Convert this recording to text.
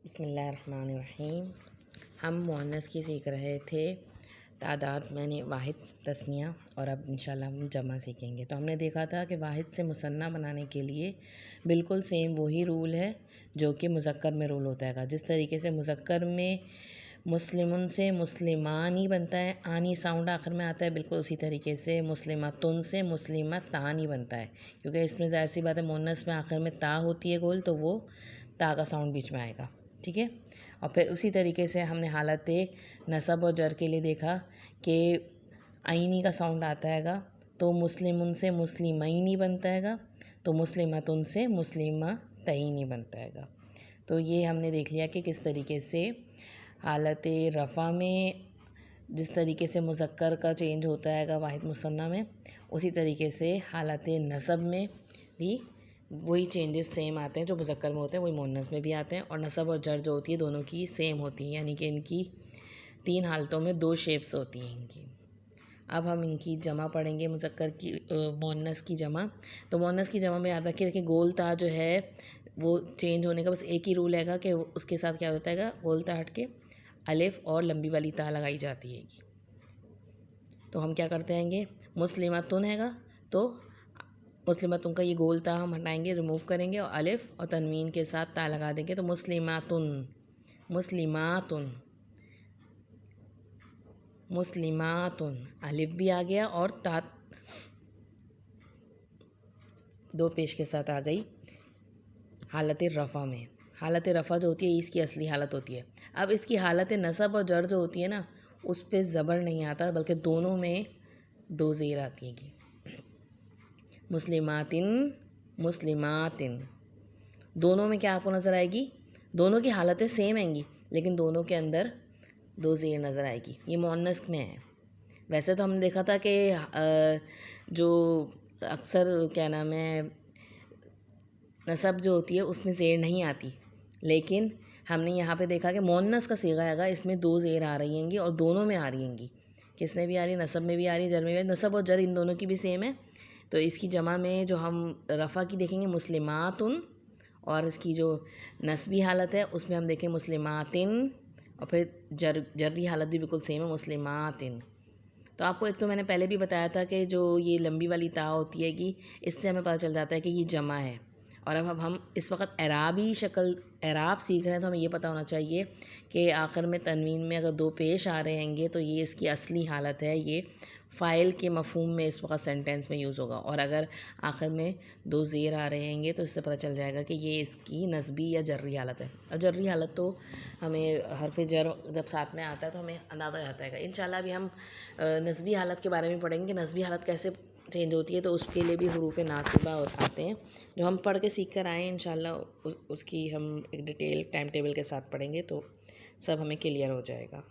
बिस्मिल्लाहिर्रहमानिर्रहीम। हम मुअन्नस की सीख रहे थे तादाद यानी वाहिद, तस्निया, और अब इंशाल्लाह हम जमा सीखेंगे। तो हमने देखा था कि वाहिद से मुसन्ना बनाने के लिए बिल्कुल सेम वही रूल है जो कि मुज़क्कर में रूल होता है। जिस तरीके से मुज़क्कर में मुस्लिमुन से मुस्लिमानी बनता है, आनी साउंड आखिर में आता है, बिल्कुल उसी तरीके से मुस्लिमतुन से मुस्लिमतानी बनता है, क्योंकि इसमें ज़ाहिर सी बात है मुअन्नस में आखिर में ता होती है गोल, तो वो ता का साउंड बीच में आएगा। ठीक है। और फिर उसी तरीके से हमने हालत नसब और जर के लिए देखा कि आइनी का साउंड आता हैगा, तो मुस्लिमुन से मुस्लिमैनी बनता हैगा, तो मुस्लिमतुन से मुस्लिमतैनी बनता हैगा। तो ये हमने देख लिया कि किस तरीके से हालत रफ़ा में जिस तरीके से मुज़क्कर का चेंज होता हैगा वाहिद मुसन्ना में, उसी तरीके से हालत नसब में भी वही चेंजेस सेम आते हैं जो मुज़क्कर में होते हैं, वही मुअन्नस में भी आते हैं। और नसब और जर जो होती है दोनों की सेम होती हैं, यानी कि इनकी तीन हालतों में दो शेप्स होती हैं इनकी। अब हम इनकी जमा पढ़ेंगे, मुज़क्कर की मुअन्नस की जमा। तो मुअन्नस की जमा में याद रखिए, देखिए गोल ता जो है वो चेंज होने का बस एक ही रूल हैगा कि उसके साथ क्या होता हैगा, गोल ता हट के अलिफ और लंबी वाली ता लगाई जाती है। तो हम क्या करते हैंगे, मुस्लिमतुन हैगा तो मुस्लिमतुन का ये गोल ता हम हटाएंगे, रिमूव करेंगे, और अलिफ और तनवीन के साथ ता लगा देंगे, तो मुस्लिमातुन मुस्लिमातुन मुस्लिमातुन, अलिफ भी आ गया और ता दो पेश के साथ आ गई हालत रफ़ा में। हालत रफ़ा जो होती है इसकी असली हालत होती है। अब इसकी हालत नसब और जर जो होती है ना, उस पर ज़बर नहीं आता, बल्कि दोनों में दो ज़ेर आती है। मुस्लिमातिन मुस्लिमातिन, दोनों में क्या आपको नज़र आएगी, दोनों की हालतें सेम आएंगी, लेकिन दोनों के अंदर दो ज़ेर नज़र आएगी। ये मुअन्नस में है। वैसे तो हमने देखा था कि जो अक्सर क्या नाम है नसब जो होती है उसमें ज़ेर नहीं आती, लेकिन हमने यहाँ पे देखा कि मुअन्नस का सीगा हैगा, इसमें दो ज़ेर आ रही हैंगी और दोनों में आ रही हैंगी। किस में भी आ रही है, नसब में भी आ रही है, जर में भी। नसब और जर इन दोनों की भी सेम है। तो इसकी जमा में जो हम रफ़ा की देखेंगे मुस्लिमातुन, और इसकी जो नस्बी हालत है उसमें हम देखें मुस्लिमातिन, और फिर जर्री हालत भी बिल्कुल सेम है, मुस्लिमातिन। तो आपको एक तो मैंने पहले भी बताया था कि जो ये लंबी वाली ता होती है कि इससे हमें पता चल जाता है कि ये जमा है। और अब हम इस वक्त एराबी शक्ल एराब सीख रहे हैं, तो हमें ये पता होना चाहिए कि आखिर में तनवीन में अगर दो पेश आ रहे हैंगे तो ये इसकी असली हालत है, ये फ़ाइल के मफ़हूम में इस वक्त सेंटेंस में यूज़ होगा। और अगर आखिर में दो ज़ेर आ रहे हैंगे तो इससे पता चल जाएगा कि ये इसकी नस्बी या जर्री हालत है। और जर्री हालत तो हमें हरफ जर जब साथ में आता है तो हमें अंदाज़ा हो जाता है। इंशाल्लाह अभी हम नस्बी हालत के बारे में पढ़ेंगे, नस्बी हालत कैसे चेंज होती है, तो उसके लिए भी हुरूफ़ नासिबा आते हैं जो हम पढ़ के सीख कर आए हैं। इंशाल्लाह उसकी हम एक डिटेल टाइम टेबल के साथ पढ़ेंगे तो सब हमें क्लियर हो जाएगा।